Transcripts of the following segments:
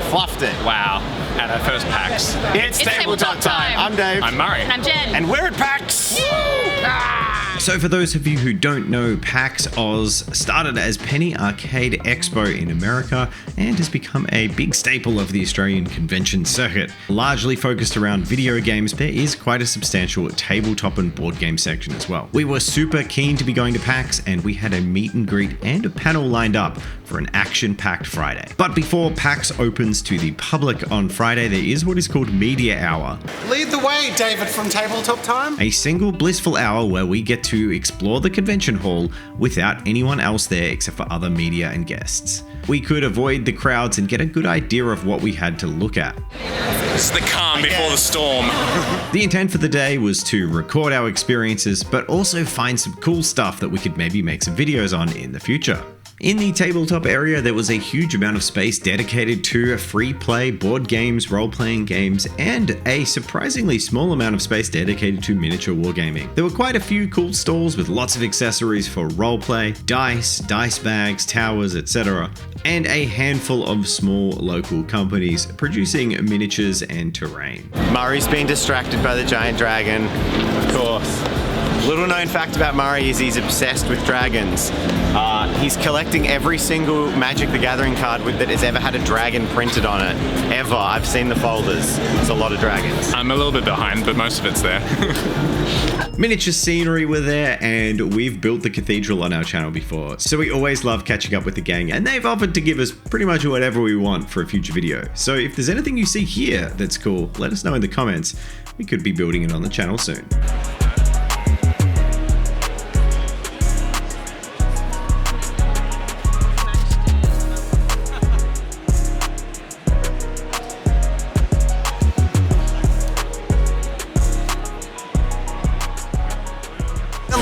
fluffed it. Wow. At our first PAX. It's tabletop time. I'm Dave. I'm Murray. And I'm Jen. And we're at PAX. So for those of you who don't know, PAX Oz started as Penny Arcade Expo in America and has become a big staple of the Australian convention circuit. Largely focused around video games, there is quite a substantial tabletop and board game section as well. We were super keen to be going to PAX and we had a meet and greet and a panel lined up for an action-packed Friday. But before PAX opens to the public on Friday, there is what is called Media Hour. Lead the way, David from Tabletop Time. A single blissful hour where we get to explore the convention hall without anyone else there except for other media and guests. We could avoid the crowds and get a good idea of what we had to look at. It's the calm before the storm. The intent for the day was to record our experiences, but also find some cool stuff that we could maybe make some videos on in the future. In the tabletop area, there was a huge amount of space dedicated to free play, board games, role-playing games, and a surprisingly small amount of space dedicated to miniature wargaming. There were quite a few cool stalls with lots of accessories for roleplay, dice bags, towers, etc., and a handful of small local companies producing miniatures and terrain. Murray's been distracted by the giant dragon, of course. Little known fact about Murray is he's obsessed with dragons. He's collecting every single Magic the Gathering card that has ever had a dragon printed on it. Ever. I've seen the folders. It's a lot of dragons. I'm a little bit behind, but most of it's there. Miniature scenery were there, and we've built the cathedral on our channel before, so we always love catching up with the gang, and they've offered to give us pretty much whatever we want for a future video. So if there's anything you see here that's cool, let us know in the comments. We could be building it on the channel soon.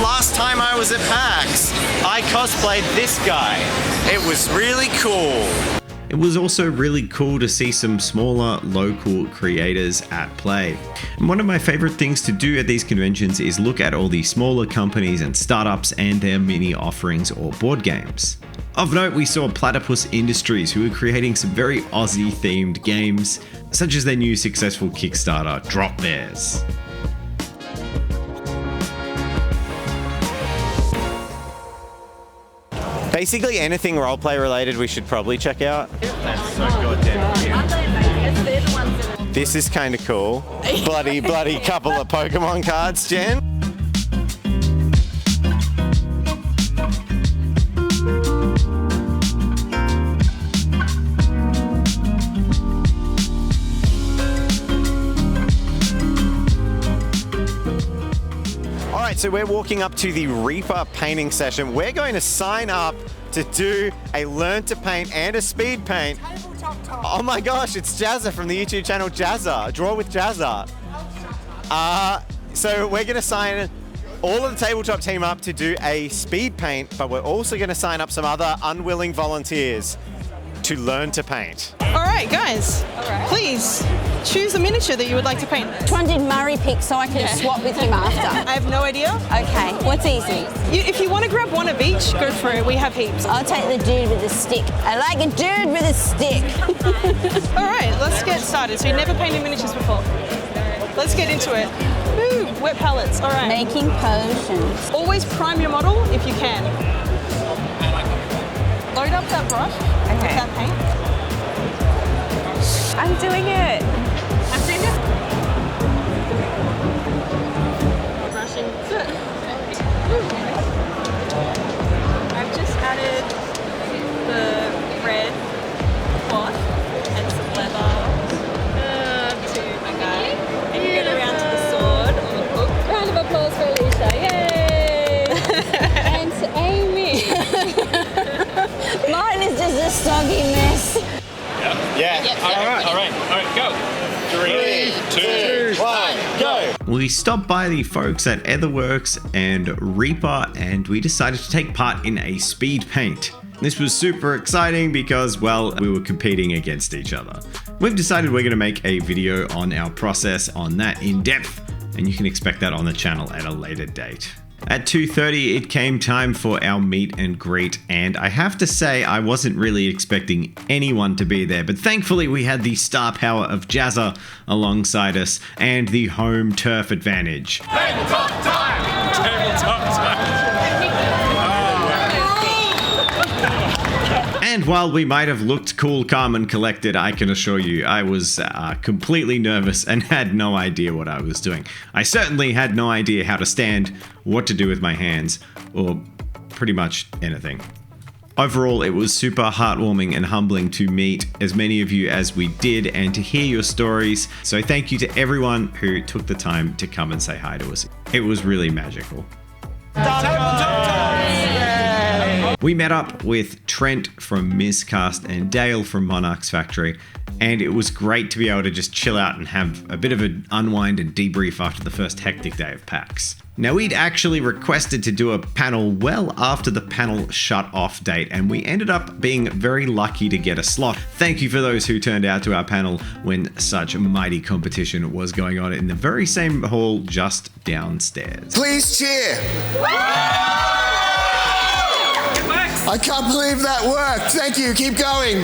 Last time I was at PAX, I cosplayed this guy. It was really cool. It was also really cool to see some smaller local creators at play. And one of my favorite things to do at these conventions is look at all the smaller companies and startups and their mini offerings or board games. Of note, we saw Platypus Industries, who are creating some very Aussie themed games, such as their new successful Kickstarter, Drop Bears. Basically anything roleplay related we should probably check out. That's so goddamn cute. This is kind of cool. Bloody couple of Pokemon cards, Jen. Alright, so we're walking up to the Reaper painting session. We're going to sign up to do a learn to paint and a speed paint. Oh my gosh, it's Jazza from the YouTube channel Jazza. Draw with Jazza. So we're going to sign all of the tabletop team up to do a speed paint, but we're also going to sign up some other unwilling volunteers to learn to paint. Alright guys, please choose a miniature that you would like to paint. Which one did Murray pick so I can swap with him after? I have no idea. Okay, what's easy? If you want to grab one of each, go for it. We have heaps. I'll take the dude with the stick. I like a dude with a stick. Alright, let's get started. So you never painted miniatures before. Let's get into it. Ooh, wet palettes. Alright. Making potions. Always prime your model if you can. Load up that brush. Okay. That paint. I'm doing it. I'm doing this. Brushing. Good. I've just added the red cloth and some leather to my guy. And you get around to the sword or the hook. Round of applause for Alicia, yay! And to Amy. Mine is just a soggy mess. Yeah. All right, go. 3, 2, 1, go. We stopped by the folks at Etherworks and Reaper and we decided to take part in a speed paint. This was super exciting because, well, we were competing against each other. We've decided we're going to make a video on our process on that in depth, and you can expect that on the channel at a later date. At 2:30, it came time for our meet and greet, and I have to say I wasn't really expecting anyone to be there, but thankfully we had the star power of Jazza alongside us and the home turf advantage. Tabletop time! Tabletop time! And while we might have looked cool, calm, and collected, I can assure you I was completely nervous and had no idea what I was doing. I certainly had no idea how to stand, what to do with my hands, or pretty much anything. Overall, it was super heartwarming and humbling to meet as many of you as we did and to hear your stories. So thank you to everyone who took the time to come and say hi to us. It was really magical. We met up with Trent from Miscast and Dale from Monarch's Factory, and it was great to be able to just chill out and have a bit of an unwind and debrief after the first hectic day of PAX. Now, we'd actually requested to do a panel well after the panel shut off date, and we ended up being very lucky to get a slot. Thank you for those who turned out to our panel when such mighty competition was going on in the very same hall just downstairs. Please cheer! I can't believe that worked. Thank you. Keep going.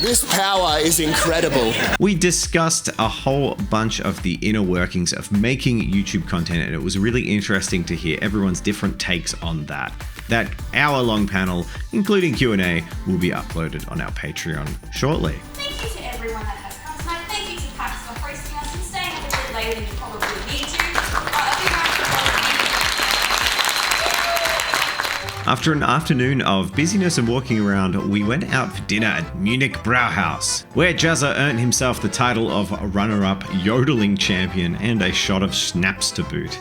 This power is incredible. We discussed a whole bunch of the inner workings of making YouTube content, and it was really interesting to hear everyone's different takes on that. That hour-long panel, including Q&A, will be uploaded on our Patreon shortly. Thank you to everyone that has come tonight. Thank you to PAX for hosting us and staying a bit later than you probably need to. After an afternoon of busyness and walking around, we went out for dinner at Munich Brauhaus, where Jazza earned himself the title of runner-up Yodeling champion and a shot of schnapps to boot.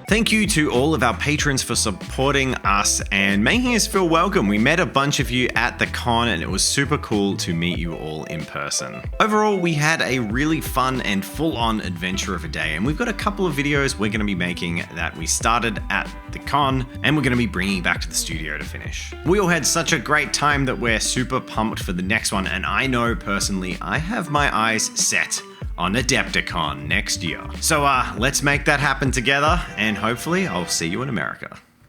Thank you to all of our patrons for supporting us and making us feel welcome. We met a bunch of you at the con and it was super cool to meet you all in person. Overall, we had a really fun and full-on adventure of a day, and we've got a couple of videos we're going to be making that we started at the con and we're going to be bringing back to the studio to finish. We all had such a great time that we're super pumped for the next one, and I know personally I have my eyes set on Adepticon next year. So let's make that happen together, and hopefully I'll see you in America.